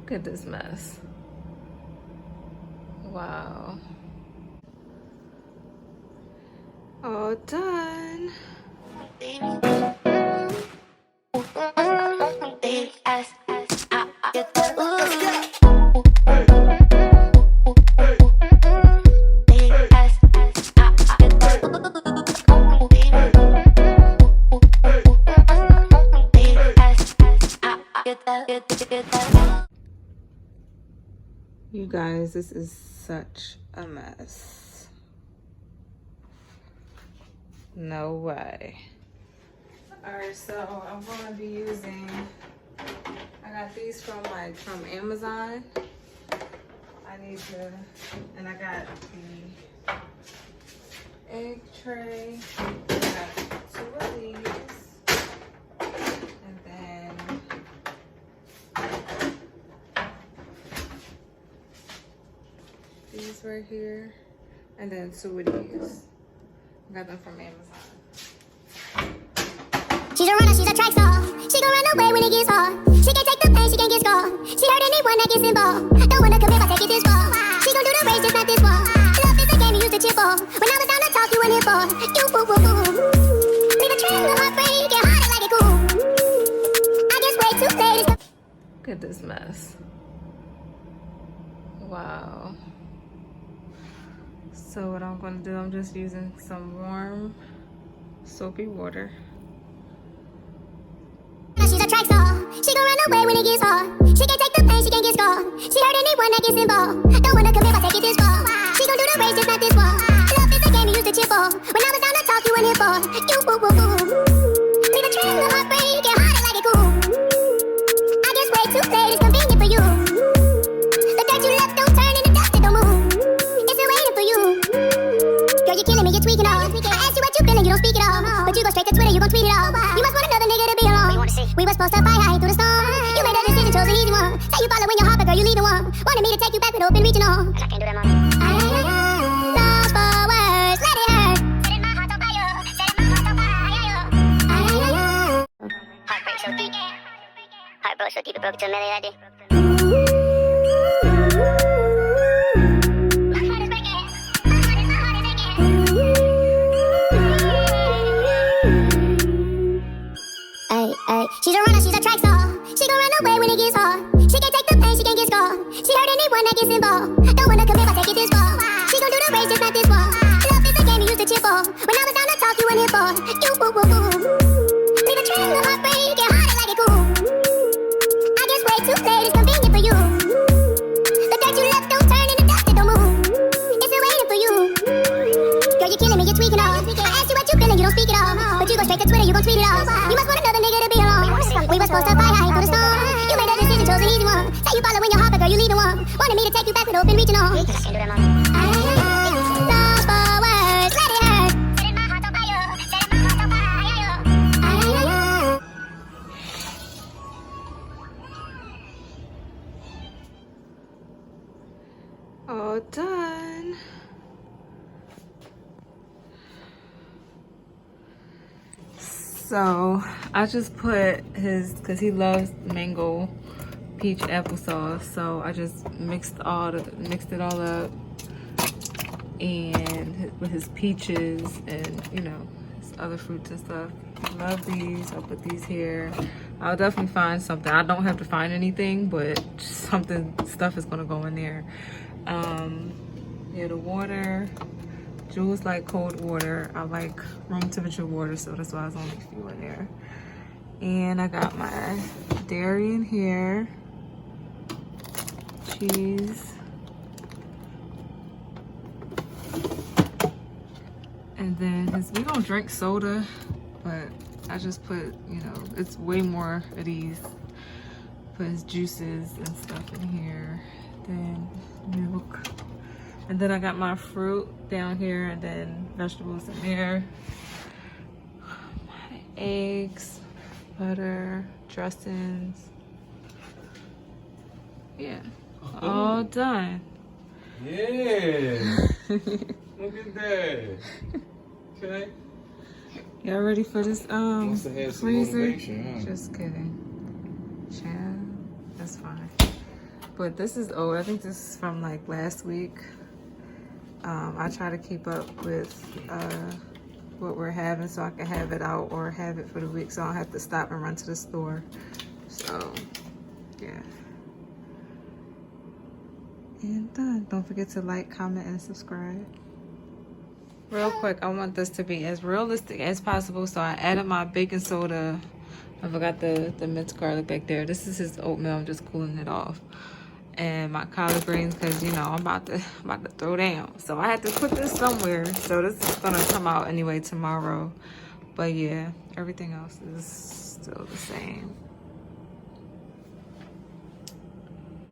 Look at this mess. Wow. All done. You guys, this is such a mess. No way. Alright, so I'm gonna be using, I got these from Amazon. And I got the egg tray. I got 2 of these. And then these right here. And then 2 of these. I got them from Amazon. She's a runner, she's a track star. She gon' run away when it gets hard. She can't take the pain, she can't get scarred. She hurt anyone that gets involved. Don't wanna commit, but take it this far. She gon' do the race, just not this one. Love is a game you used to cheer for. When I was down to talk, you weren't here for. You woo woo woo. Leave a trail of heartbreak, get harder like it cool. I guess way too late. Look at this mess. Wow. So what I'm gonna do, I'm just using some warm soapy water. She's a track star. She gon' run away when it gets hard. She can't take the pain, she can't get scarred. She hurt anyone that gets involved. Don't wanna commit, but take it this far. She gon' do the race, just not this one. Love is a game you used to cheer for. When I was down to talk, you weren't here for. You woo woo woo. Leave a trail of heartbreak, get harder like it cool. I guess way too late, it's convenient for you. The dirt you left don't turn into dust, it don't move. It's still waiting for you. Girl, you're killing me, you're tweaking all. I asked you what you feeling, you don't speak it all. But you go straight to Twitter, you gon' tweet it all. You must want another nigga to be alone. We were supposed to fight high through the storm. You made a decision, chose an easy one. Say you following your heart, but girl, you leaving one. Wanted me to take you back with open reaching on. And I can't do that, mom. Lost for words, let it hurt. Setting my heart on fire, setting my heart on fire. Heartbreak so deep. Heartbreak so deep, it broke into a melody. My heart is breaking. My heart is aching. She's a runner, she's a track star. She gon' run away when it gets hard. She can't take the pain, she can't get scarred. She hurt anyone that gets involved. Don't wanna commit, but take it this far. She gon' do the race, just not this one. Love is a game you used to cheer for. When I was down to talk, you weren't here for. You woo woo woo. Leave a trail of heartbreak, get harder like it cool. I guess way too late, it's convenient for you. The dirt you left don't turn into dust, it don't move. It's still waiting for you. Girl, you're killing me, you're tweaking all. I asked you what you feeling, you don't speak it all. But you go straight to Twitter, you gon' tweet it all. You must want another nigga to be alone. We were supposed to fight high through the storm. You made a decision, chose an easy one. Say you following your heart, but girl, you leaving one. Wanted me to take you back with open reaching on. Lost for words, let it hurt. Setting my heart on fire, setting my heart on fire. All done. So I just put cause he loves mango peach applesauce. So I just mixed it all up, and with his peaches and his other fruits and stuff. I love these. I'll put these here. I'll definitely find something. I don't have to find anything, but stuff is gonna go in there. Yeah, the water. Jules like cold water. I like room temperature water, so that's why I was only a few in there. And I got my dairy in here, cheese, and then we don't drink soda, but I just put, it's way more of these. Put his juices and stuff in here, then milk. And then I got my fruit down here, and then vegetables in there. My eggs, butter, dressings. Yeah, all done. Yeah. Look at that. Okay. Y'all ready for this Must have had some freezer? motivation, huh? Just kidding. Child, that's fine. But this is old. I think this is from like last week. I try to keep up with what we're having so I can have it out or have it for the week so I don't have to stop and run to the store. So, yeah. And done. Don't forget to like, comment, and subscribe. Real quick, I want this to be as realistic as possible, so I added my baking soda. I forgot the minced garlic back there. This is his oatmeal. I'm just cooling it off. And my collard greens, because you know I'm about to throw down. So I had to put this somewhere. So this is gonna come out anyway tomorrow. But yeah, everything else is still the same.